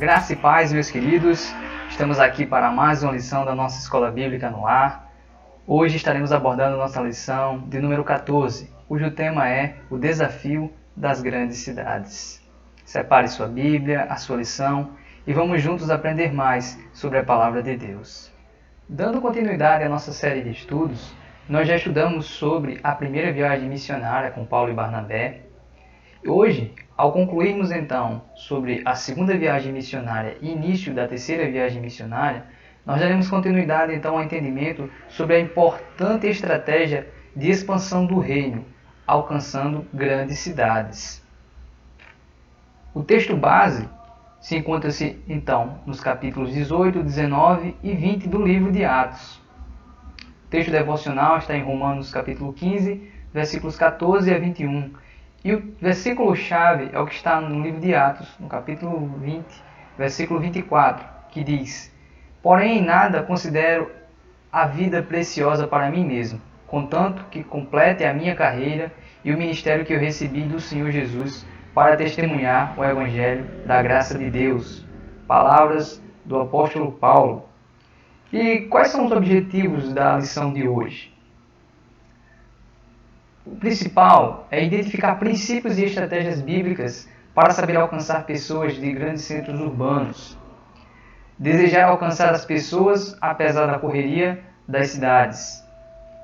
Graça e paz, meus queridos. Estamos aqui para mais uma lição da nossa Escola Bíblica no Lar. Hoje estaremos abordando nossa lição de número 14, cujo tema é o desafio das grandes cidades. Separe sua Bíblia, a sua lição e vamos juntos aprender mais sobre a Palavra de Deus. Dando continuidade à nossa série de estudos, nós já estudamos sobre a primeira viagem missionária com Paulo e Barnabé. Hoje, ao concluirmos então sobre a segunda viagem missionária e início da terceira viagem missionária, nós daremos continuidade então ao entendimento sobre a importante estratégia de expansão do reino, alcançando grandes cidades. O texto base se encontra-se então nos capítulos 18, 19 e 20 do livro de Atos. O texto devocional está em Romanos capítulo 15, versículos 14 a 21. E o versículo-chave é o que está no livro de Atos, no capítulo 20, versículo 24, que diz: Porém, em nada considero a vida preciosa para mim mesmo, contanto que complete a minha carreira e o ministério que eu recebi do Senhor Jesus para testemunhar o Evangelho da graça de Deus. Palavras do apóstolo Paulo. E quais são os objetivos da lição de hoje? O principal é identificar princípios e estratégias bíblicas para saber alcançar pessoas de grandes centros urbanos. Desejar alcançar as pessoas apesar da correria das cidades.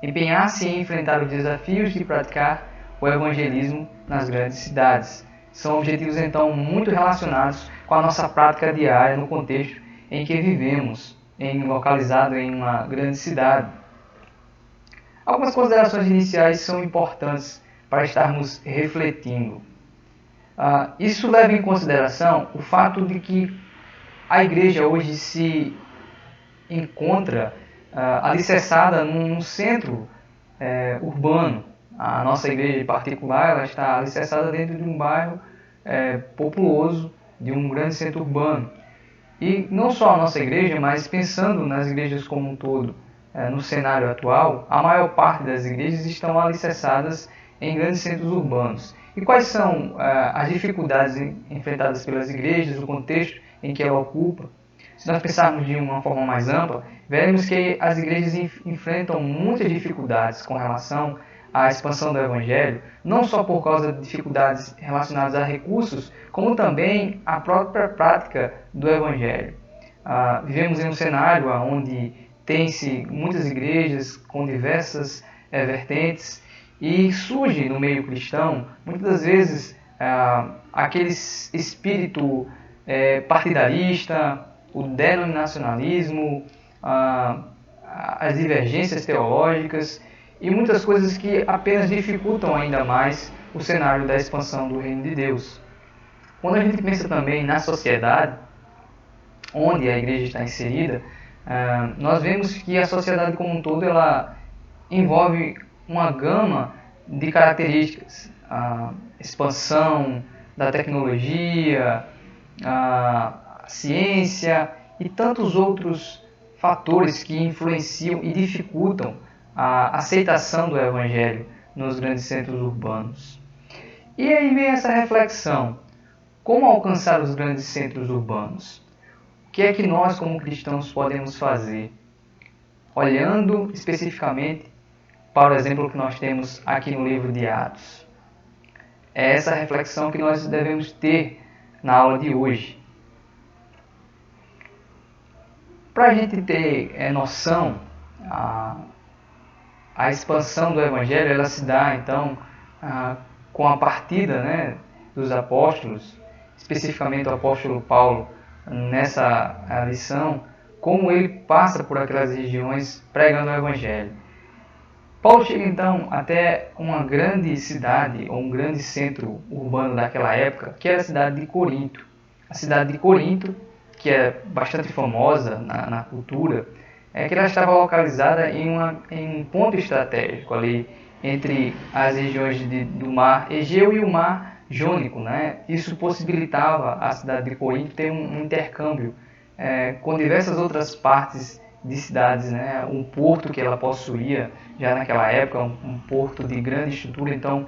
Empenhar-se em enfrentar os desafios de praticar o evangelismo nas grandes cidades. São objetivos então muito relacionados com a nossa prática diária no contexto em que vivemos, localizado em uma grande cidade. Algumas considerações iniciais são importantes para estarmos refletindo. Isso leva em consideração o fato de que a igreja hoje se encontra alicerçada num centro urbano. A nossa igreja em particular ela está alicerçada dentro de um bairro populoso, de um grande centro urbano. E não só a nossa igreja, mas pensando nas igrejas como um todo, no cenário atual, a maior parte das igrejas estão alicerçadas em grandes centros urbanos. E quais são as dificuldades enfrentadas pelas igrejas, o contexto em que ela ocupa? Se nós pensarmos de uma forma mais ampla, veremos que as igrejas enfrentam muitas dificuldades com relação à expansão do Evangelho, não só por causa de dificuldades relacionadas a recursos, como também a própria prática do Evangelho. Vivemos em um cenário onde tem-se muitas igrejas com diversas vertentes e surge no meio cristão, muitas das vezes, aquele espírito partidarista, o denominacionalismo, as divergências teológicas e muitas coisas que apenas dificultam ainda mais o cenário da expansão do reino de Deus. Quando a gente pensa também na sociedade onde a igreja está inserida, nós vemos que a sociedade como um todo ela envolve uma gama de características, a expansão da tecnologia, a ciência e tantos outros fatores que influenciam e dificultam a aceitação do Evangelho nos grandes centros urbanos. E aí vem essa reflexão: como alcançar os grandes centros urbanos? O que é que nós, como cristãos, podemos fazer? Olhando especificamente para o exemplo que nós temos aqui no livro de Atos. É essa reflexão que nós devemos ter na aula de hoje. Para a gente ter noção, a expansão do Evangelho ela se dá, então, com a partida dos apóstolos, especificamente o apóstolo Paulo, nessa lição, como ele passa por aquelas regiões pregando o Evangelho. Paulo chega então até uma grande cidade, ou um grande centro urbano daquela época, que era a cidade de Corinto. A cidade de Corinto, que é bastante famosa na cultura, é que ela estava localizada em um ponto estratégico ali entre as regiões do mar Egeu e o mar Jônico. Isso possibilitava a cidade de Corinto ter um intercâmbio com diversas outras partes de cidades, um porto que ela possuía já naquela época, um porto de grande estrutura. Então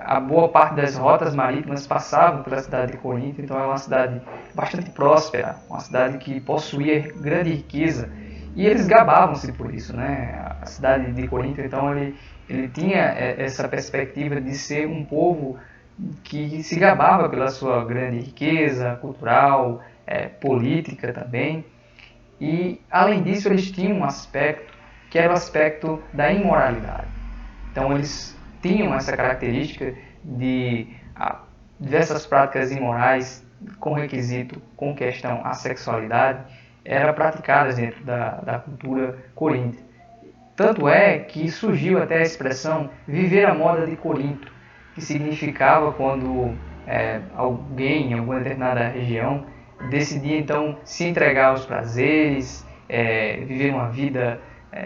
a boa parte das rotas marítimas passavam pela cidade de Corinto, então é uma cidade bastante próspera, uma cidade que possuía grande riqueza, e eles gabavam-se por isso, né? A cidade de Corinto, então, ele tinha essa perspectiva de ser um povo que se gabava pela sua grande riqueza cultural, política também, e além disso eles tinham um aspecto que era o aspecto da imoralidade. Então eles tinham essa característica de diversas práticas imorais com requisito, com questão à sexualidade, eram praticadas dentro da cultura coríntia. Tanto é que surgiu até a expressão viver a moda de Corinto, que significava quando alguém em alguma determinada região decidia então se entregar aos prazeres, viver uma vida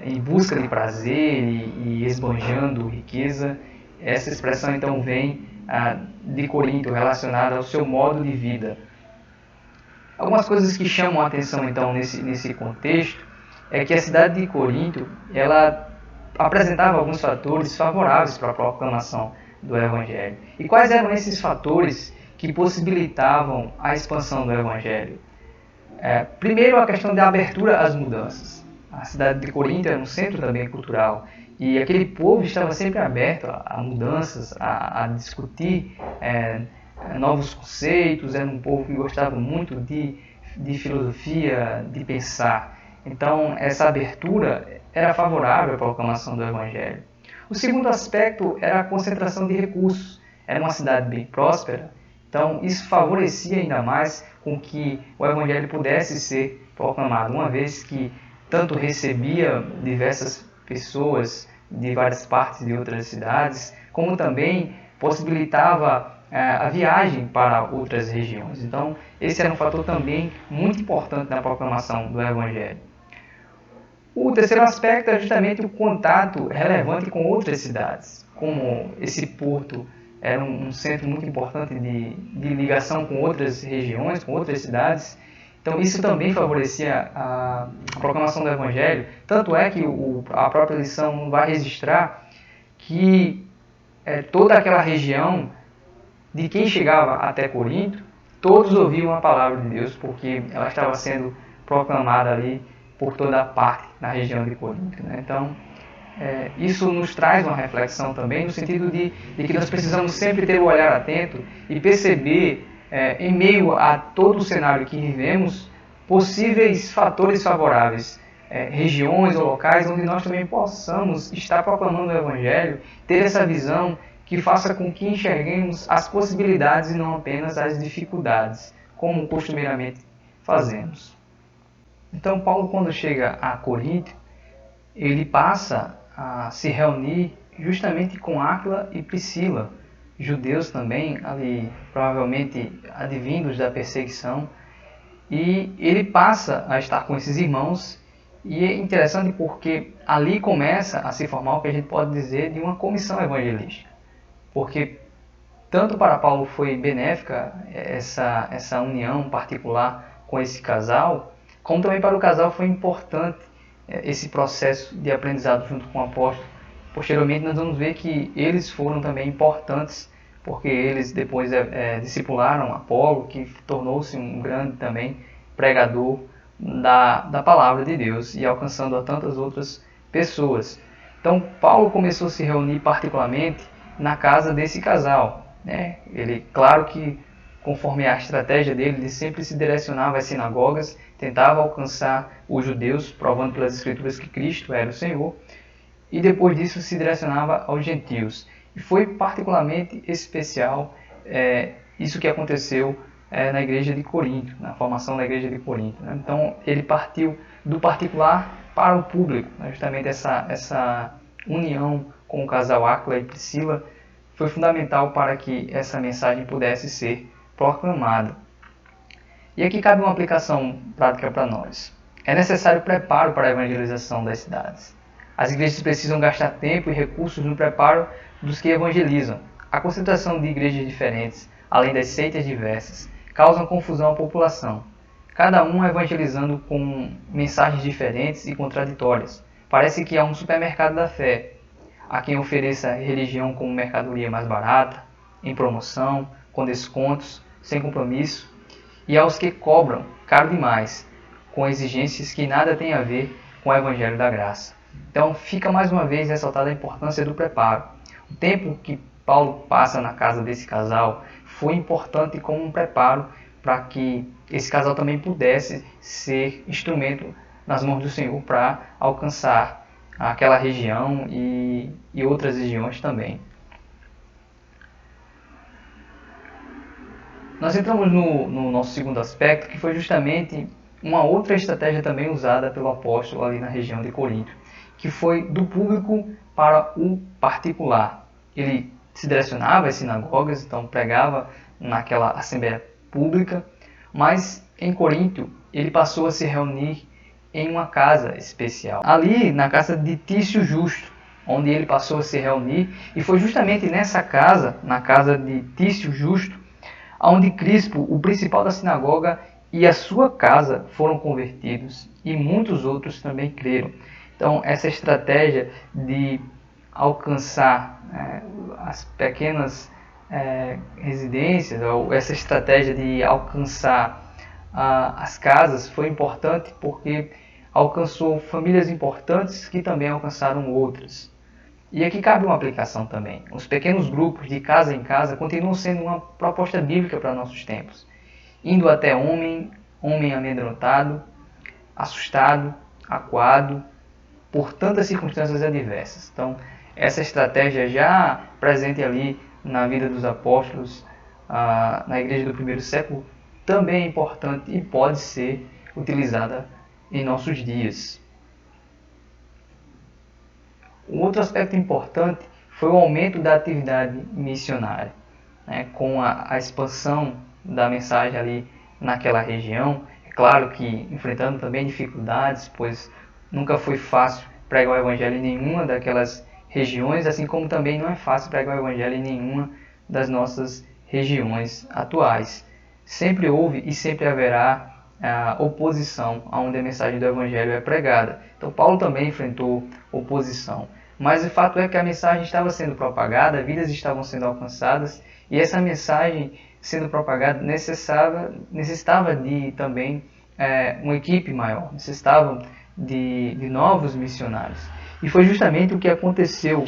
em busca de prazer e esbanjando riqueza. Essa expressão então vem de Corinto, relacionada ao seu modo de vida. Algumas coisas que chamam a atenção então nesse contexto é que a cidade de Corinto ela apresentava alguns fatores favoráveis para a proclamação do Evangelho. E quais eram esses fatores que possibilitavam a expansão do Evangelho? Primeiro, a questão da abertura às mudanças. A cidade de Corinto era um centro também cultural e aquele povo estava sempre aberto a mudanças, a discutir novos conceitos. Era um povo que gostava muito de filosofia, de pensar. Então, essa abertura era favorável à proclamação do Evangelho. O segundo aspecto era a concentração de recursos. Era uma cidade bem próspera, então isso favorecia ainda mais com que o Evangelho pudesse ser proclamado, uma vez que tanto recebia diversas pessoas de várias partes de outras cidades, como também possibilitava a viagem para outras regiões. Então, esse era um fator também muito importante na proclamação do Evangelho. O terceiro aspecto é justamente o contato relevante com outras cidades, como esse porto era um centro muito importante de ligação com outras regiões, com outras cidades. Então isso também favorecia a proclamação do Evangelho, tanto é que a própria lição vai registrar que toda aquela região, de quem chegava até Corinto, todos ouviam a palavra de Deus, porque ela estava sendo proclamada ali por toda a parte na região de Corinto, né? Então, isso nos traz uma reflexão também, no sentido de que nós precisamos sempre ter o olhar atento e perceber, em meio a todo o cenário que vivemos, possíveis fatores favoráveis, regiões ou locais onde nós também possamos estar proclamando o Evangelho, ter essa visão que faça com que enxerguemos as possibilidades e não apenas as dificuldades, como costumeiramente fazemos. Então, Paulo, quando chega a Corinto, ele passa a se reunir justamente com Áquila e Priscila, judeus também, ali provavelmente advindos da perseguição, e ele passa a estar com esses irmãos, e é interessante porque ali começa a se formar o que a gente pode dizer de uma comissão evangelística, porque tanto para Paulo foi benéfica essa união particular com esse casal, como também para o casal foi importante esse processo de aprendizado junto com o apóstolo. Posteriormente nós vamos ver que eles foram também importantes, porque eles depois discipularam Apolo, que tornou-se um grande também pregador da palavra de Deus e alcançando a tantas outras pessoas. Então Paulo começou a se reunir particularmente na casa desse casal, né? Ele, claro que conforme a estratégia dele, ele sempre se direcionava às sinagogas, tentava alcançar os judeus, provando pelas escrituras que Cristo era o Senhor, e depois disso se direcionava aos gentios. E foi particularmente especial isso que aconteceu na igreja de Corinto, na formação da igreja de Corinto, né? Então ele partiu do particular para o público, né? Justamente essa união com o casal Áquila e Priscila foi fundamental para que essa mensagem pudesse ser proclamada. E aqui cabe uma aplicação prática para nós. É necessário preparo para a evangelização das cidades. As igrejas precisam gastar tempo e recursos no preparo dos que evangelizam. A concentração de igrejas diferentes, além das seitas diversas, causam confusão à população. Cada um evangelizando com mensagens diferentes e contraditórias. Parece que há um supermercado da fé. a quem ofereça religião como mercadoria mais barata, em promoção, com descontos, sem compromisso, e aos que cobram caro demais, com exigências que nada têm a ver com o Evangelho da Graça. Então fica mais uma vez ressaltada a importância do preparo. O tempo que Paulo passa na casa desse casal foi importante como um preparo para que esse casal também pudesse ser instrumento nas mãos do Senhor para alcançar aquela região e outras regiões também. Nós entramos no nosso segundo aspecto, que foi justamente uma outra estratégia também usada pelo apóstolo ali na região de Corinto, que foi do público para o particular. Ele se direcionava às sinagogas, então pregava naquela assembleia pública, mas em Corinto ele passou a se reunir em uma casa especial. Ali na casa de Tício Justo, onde ele passou a se reunir, e foi justamente nessa casa, na casa de Tício Justo, onde Crispo, o principal da sinagoga, e a sua casa foram convertidos, e muitos outros também creram. Então, essa estratégia de alcançar as pequenas residências, ou essa estratégia de alcançar as casas, foi importante porque alcançou famílias importantes que também alcançaram outras. E aqui cabe uma aplicação também. Os pequenos grupos de casa em casa continuam sendo uma proposta bíblica para nossos tempos. Indo até homem amedrontado, assustado, acuado, por tantas circunstâncias adversas. Então, essa estratégia já presente ali na vida dos apóstolos, na igreja do primeiro século, também é importante e pode ser utilizada em nossos dias. Um outro aspecto importante foi o aumento da atividade missionária, com a expansão da mensagem ali naquela região. É claro que enfrentando também dificuldades, pois nunca foi fácil pregar o Evangelho em nenhuma daquelas regiões, assim como também não é fácil pregar o Evangelho em nenhuma das nossas regiões atuais. Sempre houve e sempre haverá oposição aonde a mensagem do Evangelho é pregada. Então Paulo também enfrentou oposição. Mas o fato é que a mensagem estava sendo propagada, vidas estavam sendo alcançadas, e essa mensagem sendo propagada necessitava de também uma equipe maior, necessitava de novos missionários. E foi justamente o que aconteceu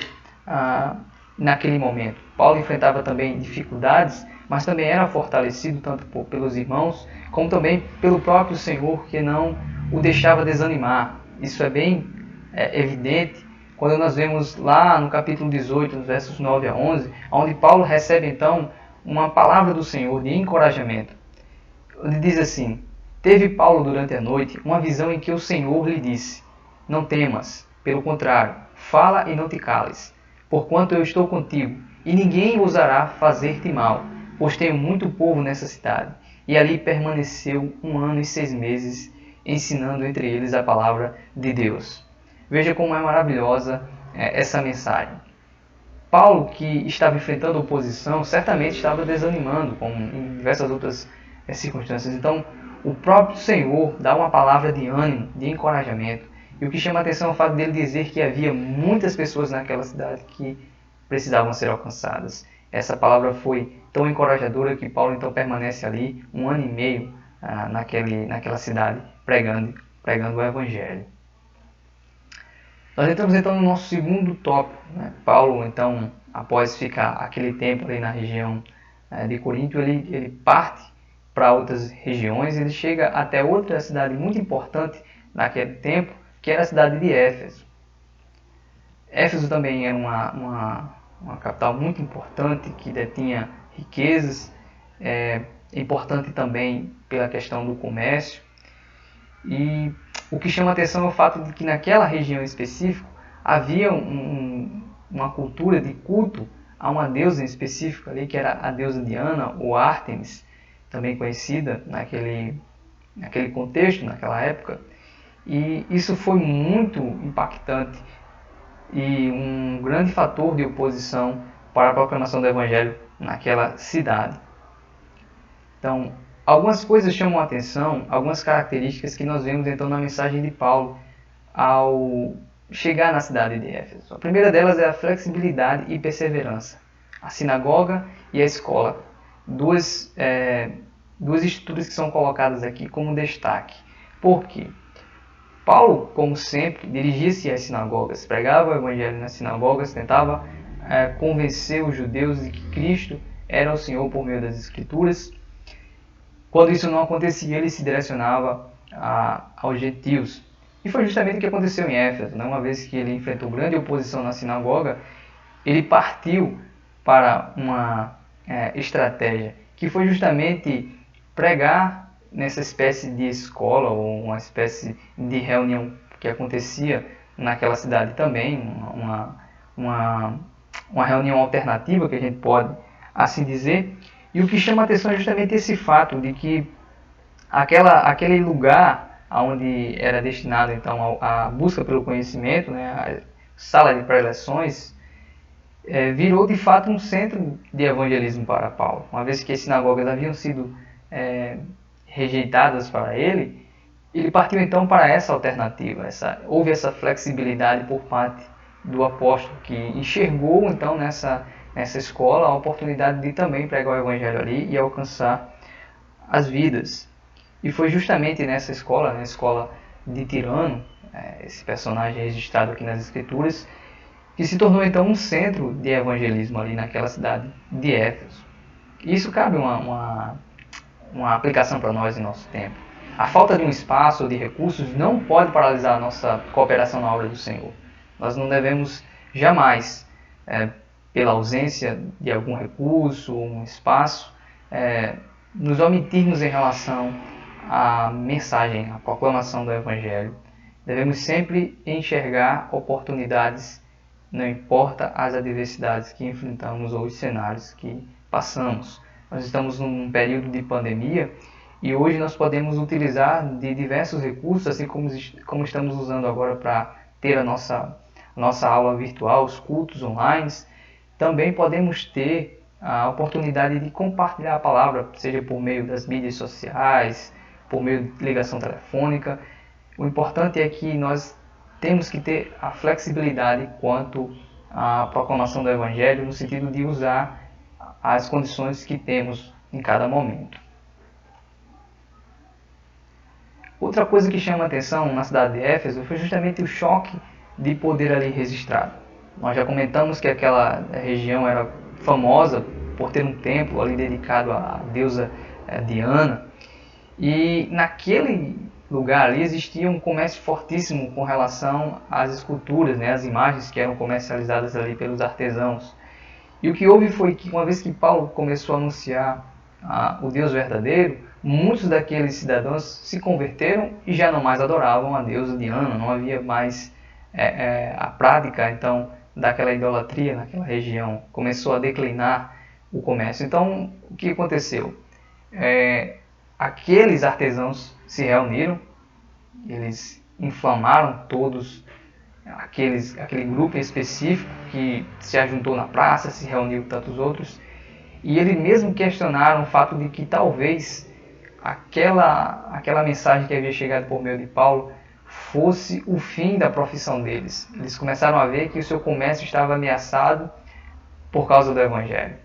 naquele momento. Paulo enfrentava também dificuldades, mas também era fortalecido tanto pelos irmãos, como também pelo próprio Senhor, que não o deixava desanimar. Isso é bem evidente quando nós vemos lá no capítulo 18, nos versos 9 a 11, onde Paulo recebe então uma palavra do Senhor de encorajamento. Ele diz assim: teve Paulo durante a noite uma visão em que o Senhor lhe disse: não temas, pelo contrário, fala e não te cales, porquanto eu estou contigo, e ninguém ousará fazer-te mal, pois tenho muito povo nessa cidade. E ali permaneceu 1 ano e 6 meses, ensinando entre eles a palavra de Deus. Veja como é maravilhosa essa mensagem. Paulo, que estava enfrentando oposição, certamente estava desanimando, como em diversas outras circunstâncias. Então, o próprio Senhor dá uma palavra de ânimo, de encorajamento. E o que chama a atenção é o fato dele dizer que havia muitas pessoas naquela cidade que precisavam ser alcançadas. Essa palavra foi tão encorajadora que Paulo então permanece ali 1 ano e meio naquela cidade pregando o Evangelho. Nós entramos então no nosso segundo tópico. Paulo, então, após ficar aquele tempo ali na região de Corinto, ele parte para outras regiões, ele chega até outra cidade muito importante naquele tempo, que era a cidade de Éfeso. Éfeso também era uma capital muito importante, que detinha riquezas, importante também pela questão do comércio. E o que chama a atenção é o fato de que naquela região específica havia uma cultura de culto a uma deusa em específico ali, que era a deusa Diana, ou Ártemis, também conhecida naquele contexto, naquela época. E isso foi muito impactante e um grande fator de oposição para a proclamação do Evangelho naquela cidade. Então, algumas coisas chamam a atenção, algumas características que nós vemos então na mensagem de Paulo ao chegar na cidade de Éfeso. A primeira delas é a flexibilidade e perseverança. A sinagoga e a escola. Duas estruturas que são colocadas aqui como destaque. Por quê? Paulo, como sempre, dirigia-se às sinagogas, pregava o evangelho nas sinagogas, tentava convencer os judeus de que Cristo era o Senhor por meio das Escrituras. Quando isso não acontecia, ele se direcionava aos gentios. E foi justamente o que aconteceu em Éfeso. Uma vez que ele enfrentou grande oposição na sinagoga, ele partiu para uma estratégia que foi justamente pregar nessa espécie de escola ou uma espécie de reunião que acontecia naquela cidade também, uma reunião alternativa, que a gente pode assim dizer. E o que chama a atenção é justamente esse fato de que aquele lugar onde era destinado então a busca pelo conhecimento, a sala de preleções, virou de fato um centro de evangelismo para Paulo. Uma vez que as sinagogas haviam sido rejeitadas para ele, ele partiu então para essa alternativa. Houve essa flexibilidade por parte do apóstolo, que enxergou então nessa escola a oportunidade de também pregar o evangelho ali e alcançar as vidas. E foi justamente nessa escola, na escola de Tirano, esse personagem registrado aqui nas Escrituras, que se tornou então um centro de evangelismo ali naquela cidade de Éfeso. Isso cabe uma aplicação para nós em nosso tempo. A falta de um espaço ou de recursos não pode paralisar a nossa cooperação na obra do Senhor. Nós não devemos jamais, pela ausência de algum recurso ou um espaço, nos omitirmos em relação à mensagem, à proclamação do Evangelho. Devemos sempre enxergar oportunidades, não importa as adversidades que enfrentamos ou os cenários que passamos. Nós estamos num período de pandemia e hoje nós podemos utilizar de diversos recursos, assim como estamos usando agora para ter a nossa aula virtual, os cultos online. Também podemos ter a oportunidade de compartilhar a palavra, seja por meio das mídias sociais, por meio de ligação telefônica. O importante é que nós temos que ter a flexibilidade quanto à proclamação do Evangelho, no sentido de usar as condições que temos em cada momento. Outra coisa que chama a atenção na cidade de Éfeso foi justamente o choque de poder ali registrado. Nós já comentamos que aquela região era famosa por ter um templo ali dedicado à deusa Diana, e naquele lugar ali existia um comércio fortíssimo com relação às esculturas, as imagens que eram comercializadas ali pelos artesãos. E o que houve foi que, uma vez que Paulo começou a anunciar o Deus verdadeiro, muitos daqueles cidadãos se converteram e já não mais adoravam a deusa Diana, não havia mais a prática então daquela idolatria naquela região, começou a declinar o comércio. Então, o que aconteceu? Aqueles artesãos se reuniram, eles inflamaram todos aquele grupo específico que se ajuntou na praça, se reuniu com tantos outros, e eles mesmo questionaram o fato de que talvez aquela mensagem que havia chegado por meio de Paulo fosse o fim da profissão deles. Eles começaram a ver que o seu comércio estava ameaçado por causa do Evangelho.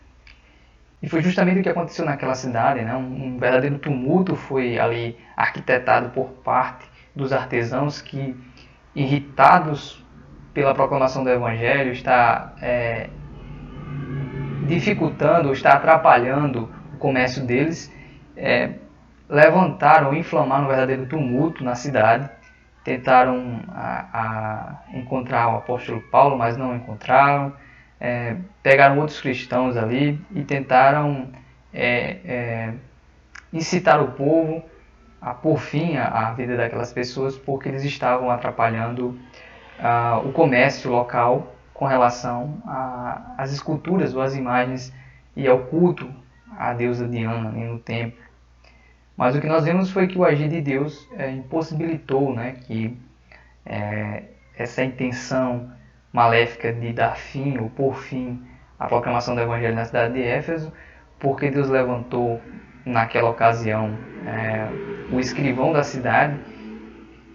E foi justamente o que aconteceu naquela cidade, Um verdadeiro tumulto foi ali arquitetado por parte dos artesãos que, irritados pela proclamação do Evangelho, está dificultando, está atrapalhando o comércio deles, levantaram, inflamaram um verdadeiro tumulto na cidade, tentaram encontrar o apóstolo Paulo, mas não encontraram, pegaram outros cristãos ali e tentaram incitar o povo a pôr fim à vida daquelas pessoas, porque eles estavam atrapalhando o comércio local com relação às esculturas ou às imagens e ao culto à deusa Diana no templo. Mas o que nós vemos foi que o agir de Deus impossibilitou que essa intenção maléfica de dar fim ou pôr fim à proclamação do Evangelho na cidade de Éfeso, porque Deus levantou naquela ocasião o escrivão da cidade,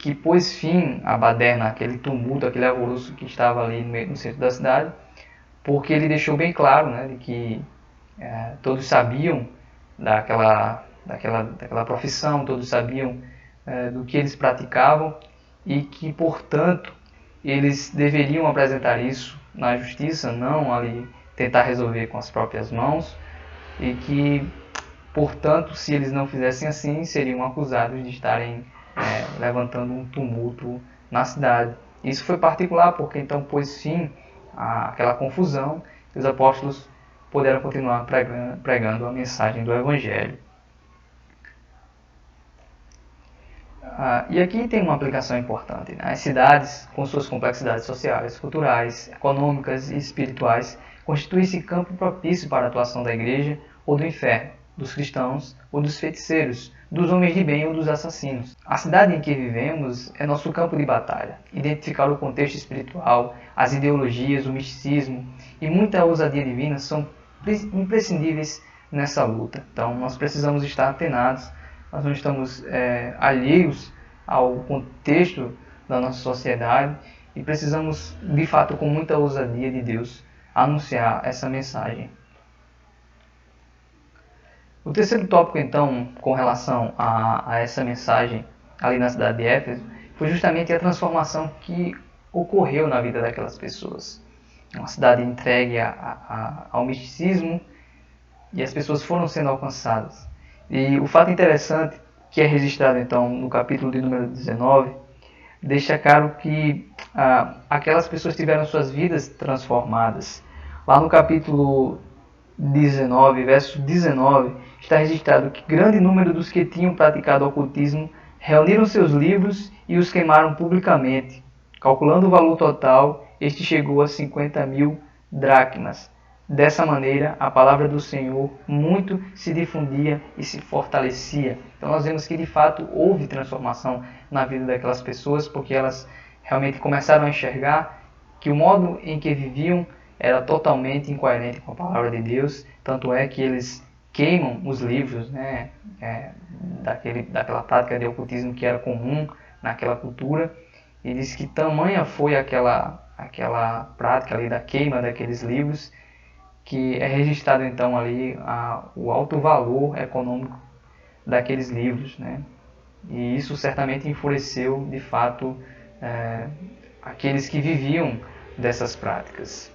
que pôs fim à baderna, aquele tumulto, aquele alvoroço que estava ali no centro da cidade, porque ele deixou bem claro, né, de que todos sabiam daquela profissão, todos sabiam do que eles praticavam e que, portanto, eles deveriam apresentar isso na justiça, não ali tentar resolver com as próprias mãos, e que, portanto, se eles não fizessem assim, seriam acusados de estarem levantando um tumulto na cidade. Isso foi particular porque então pôs fim àquela confusão e os apóstolos puderam continuar pregando a mensagem do Evangelho. E aqui tem uma aplicação importante. As cidades, com suas complexidades sociais, culturais, econômicas e espirituais, constituem-se campo propício para a atuação da igreja ou do inferno, dos cristãos ou dos feiticeiros, dos homens de bem ou dos assassinos. A cidade em que vivemos é nosso campo de batalha. Identificar o contexto espiritual, as ideologias, o misticismo e muita ousadia divina são imprescindíveis nessa luta. Então nós precisamos estar atenados, nós não estamos alheios ao contexto da nossa sociedade e precisamos, de fato, com muita ousadia de Deus, anunciar essa mensagem. O terceiro tópico, então, com relação a essa mensagem ali na cidade de Éfeso, foi justamente a transformação que ocorreu na vida daquelas pessoas. Uma cidade entregue ao misticismo e as pessoas foram sendo alcançadas. E o fato interessante, que é registrado então no capítulo de número 19, deixa claro que aquelas pessoas tiveram suas vidas transformadas. Lá no capítulo 19, verso 19, está registrado que grande número dos que tinham praticado ocultismo reuniram seus livros e os queimaram publicamente. Calculando o valor total, este chegou a 50.000 dracmas. Dessa maneira, a palavra do Senhor muito se difundia e se fortalecia. Então nós vemos que de fato houve transformação na vida daquelas pessoas, porque elas realmente começaram a enxergar que o modo em que viviam era totalmente incoerente com a palavra de Deus. Tanto é que eles queimam os livros, né, daquela prática de ocultismo que era comum naquela cultura. E diz que tamanha foi aquela prática ali da queima daqueles livros, que é registrado então ali o alto valor econômico daqueles livros, né? E isso certamente enfureceu de fato aqueles que viviam dessas práticas.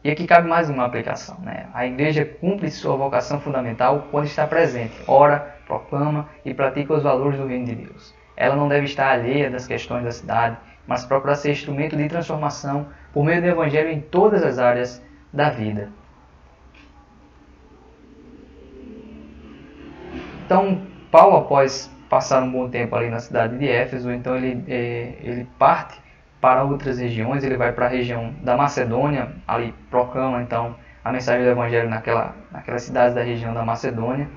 E aqui cabe mais uma aplicação, né? A igreja cumpre sua vocação fundamental quando está presente, ora, proclama e pratica os valores do reino de Deus. Ela não deve estar alheia das questões da cidade, mas procurar ser instrumento de transformação por meio do Evangelho em todas as áreas da vida. Então, Paulo, após passar um bom tempo ali na cidade de Éfeso, então ele parte para outras regiões, ele vai para a região da Macedônia, ali proclama então a mensagem do Evangelho naquelas cidades da região da Macedônia,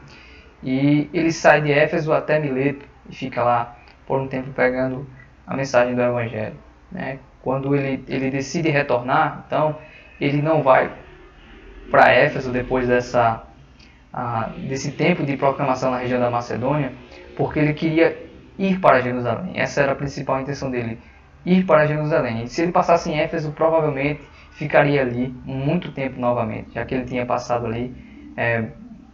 e ele sai de Éfeso até Mileto e fica lá por um tempo pregando a mensagem do Evangelho, né? Quando ele decide retornar, então ele não vai para Éfeso depois desse tempo de proclamação na região da Macedônia, porque ele queria ir para Jerusalém. Essa era a principal intenção dele, ir para Jerusalém. E se ele passasse em Éfeso, provavelmente ficaria ali muito tempo novamente, já que ele tinha passado ali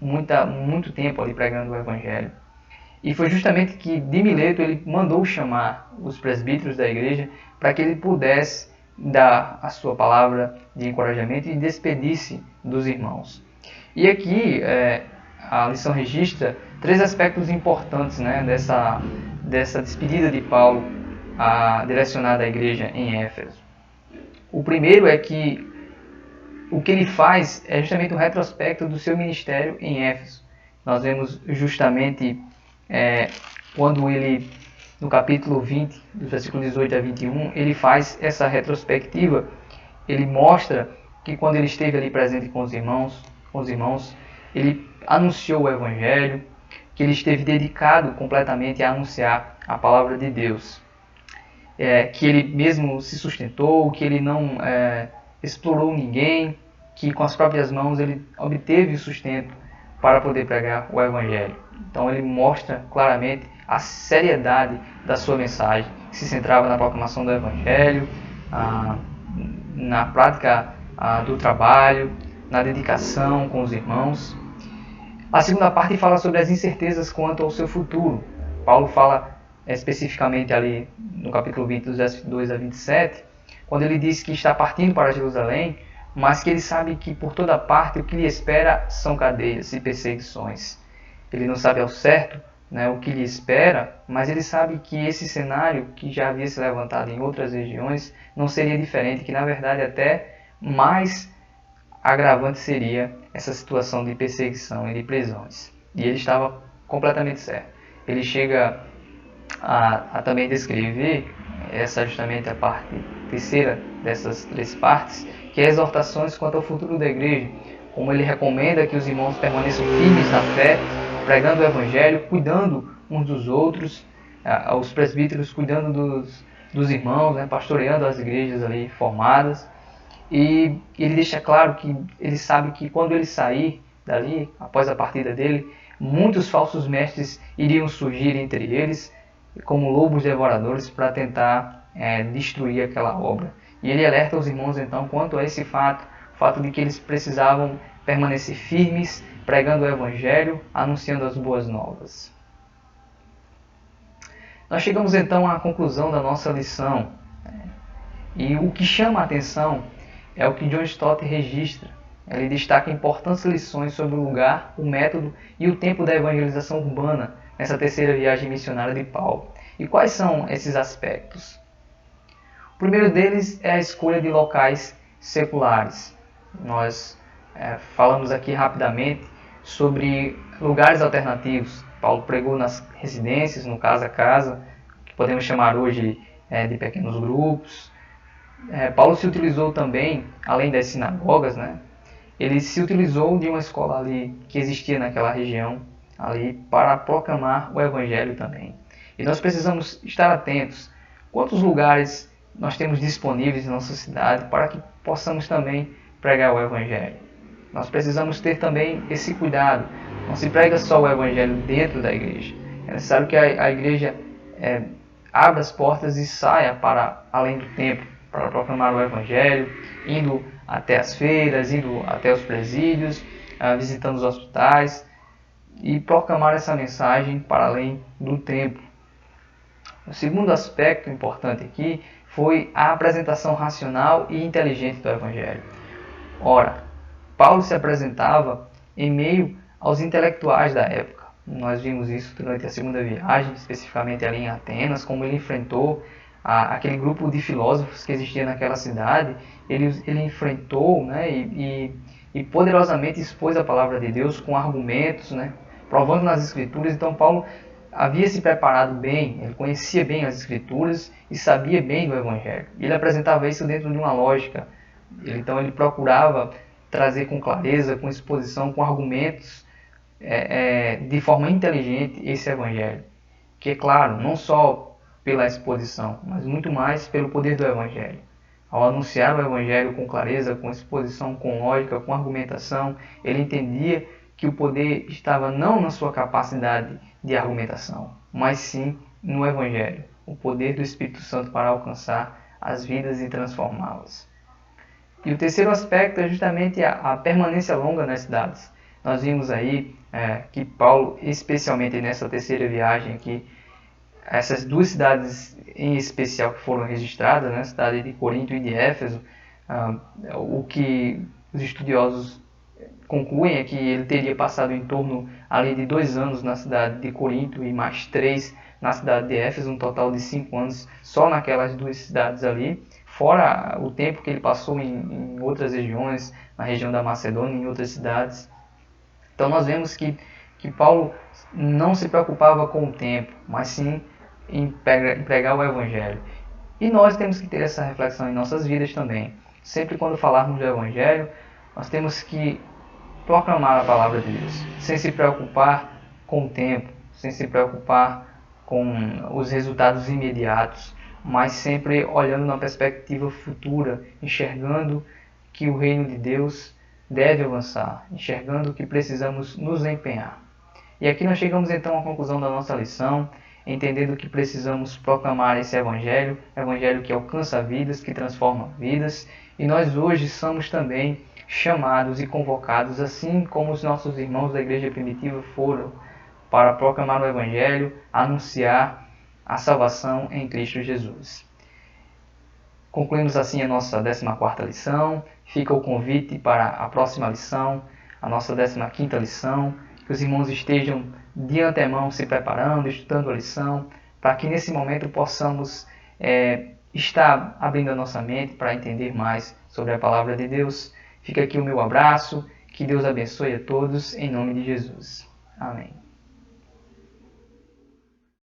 muito tempo ali pregando o Evangelho. E foi justamente que de Mileto ele mandou chamar os presbíteros da igreja para que ele pudesse dar a sua palavra de encorajamento e despedir-se dos irmãos. E aqui a lição registra 3 aspectos importantes, né, dessa despedida de Paulo direcionada à igreja em Éfeso. O primeiro é que o que ele faz é justamente um retrospecto do seu ministério em Éfeso. Nós vemos justamente quando ele, no capítulo 20, dos versículos 18 a 21, ele faz essa retrospectiva. Ele mostra que quando ele esteve ali presente com os irmãos, ele anunciou o Evangelho, que ele esteve dedicado completamente a anunciar a palavra de Deus, que ele mesmo se sustentou, que ele não explorou ninguém, que com as próprias mãos ele obteve o sustento para poder pregar o Evangelho. Então ele mostra claramente a seriedade da sua mensagem, que se centrava na proclamação do Evangelho, na prática do trabalho, na dedicação com os irmãos. A segunda parte fala sobre as incertezas quanto ao seu futuro. Paulo fala especificamente ali no capítulo 20, dos versos 2 a 27, quando ele diz que está partindo para Jerusalém, mas que ele sabe que por toda parte o que lhe espera são cadeias e perseguições. Ele não sabe ao certo, né, o que lhe espera, mas ele sabe que esse cenário que já havia se levantado em outras regiões não seria diferente, que na verdade até mais agravante seria essa situação de perseguição e de prisões. E ele estava completamente certo. Ele chega a também descrever, essa justamente a parte terceira dessas 3 partes, que é exortações quanto ao futuro da igreja, como ele recomenda que os irmãos permaneçam firmes na fé, pregando o Evangelho, cuidando uns dos outros, os presbíteros cuidando dos irmãos, né, pastoreando as igrejas ali formadas. E ele deixa claro que ele sabe que quando ele sair dali, após a partida dele, muitos falsos mestres iriam surgir entre eles, como lobos devoradores, para tentar destruir aquela obra. E ele alerta os irmãos então quanto a esse fato, o fato de que eles precisavam permanecer firmes, pregando o Evangelho, anunciando as boas novas. Nós chegamos então à conclusão da nossa lição. E o que chama a atenção é o que John Stott registra. Ele destaca importantes lições sobre o lugar, o método e o tempo da evangelização urbana nessa terceira viagem missionária de Paulo. E quais são esses aspectos? O primeiro deles é a escolha de locais seculares. Nós falamos aqui rapidamente sobre lugares alternativos. Paulo pregou nas residências, no casa a casa, que podemos chamar hoje de pequenos grupos. Paulo se utilizou também, além das sinagogas, né, ele se utilizou de uma escola ali que existia naquela região ali para proclamar o Evangelho também. E nós precisamos estar atentos. Quantos lugares nós temos disponíveis em nossa cidade para que possamos também pregar o Evangelho? Nós precisamos ter também esse cuidado. Não se prega só o Evangelho dentro da igreja. É necessário que a igreja abra as portas e saia para além do templo, para proclamar o Evangelho, indo até as feiras, indo até os presídios, visitando os hospitais e proclamar essa mensagem para além do templo. O segundo aspecto importante aqui foi a apresentação racional e inteligente do Evangelho. Ora, Paulo se apresentava em meio aos intelectuais da época. Nós vimos isso durante a segunda viagem, especificamente ali em Atenas, como ele enfrentou aquele grupo de filósofos que existia naquela cidade. Ele enfrentou, né, e poderosamente expôs a palavra de Deus com argumentos, né, provando nas Escrituras. Então Paulo havia se preparado bem, ele conhecia bem as Escrituras e sabia bem do Evangelho. Ele apresentava isso dentro de uma lógica. Então ele procurava trazer com clareza, com exposição, com argumentos, de forma inteligente esse Evangelho. Que é claro, não só pela exposição, mas muito mais pelo poder do Evangelho. Ao anunciar o Evangelho com clareza, com exposição, com lógica, com argumentação, ele entendia que o poder estava não na sua capacidade de argumentação, mas sim no Evangelho, o poder do Espírito Santo para alcançar as vidas e transformá-las. E o terceiro aspecto é justamente a permanência longa nas cidades. Nós vimos aí que Paulo, especialmente nessa terceira viagem aqui, essas 2 cidades em especial que foram registradas, né, a cidade de Corinto e de Éfeso, o que os estudiosos concluem é que ele teria passado em torno ali de 2 anos na cidade de Corinto e mais 3 na cidade de Éfeso, um total de 5 anos só naquelas 2 cidades ali, fora o tempo que ele passou em outras regiões, na região da Macedônia e em outras cidades. Então nós vemos que Paulo não se preocupava com o tempo, mas sim em pregar o Evangelho. E nós temos que ter essa reflexão em nossas vidas também. Sempre quando falarmos do Evangelho, nós temos que proclamar a palavra de Deus, sem se preocupar com o tempo, sem se preocupar com os resultados imediatos, mas sempre olhando na perspectiva futura, enxergando que o reino de Deus deve avançar, enxergando que precisamos nos empenhar. E aqui nós chegamos então à conclusão da nossa lição. entendendo que precisamos proclamar esse evangelho que alcança vidas, que transforma vidas, e nós hoje somos também chamados e convocados, assim como os nossos irmãos da igreja primitiva foram, para proclamar o evangelho, anunciar a salvação em Cristo Jesus. Concluímos assim a nossa 14ª lição. Fica o convite para a próxima lição, a nossa 15ª lição, que os irmãos estejam de antemão se preparando, estudando a lição, para que nesse momento possamos estar abrindo a nossa mente para entender mais sobre a palavra de Deus. Fica aqui o meu abraço, que Deus abençoe a todos, em nome de Jesus. Amém.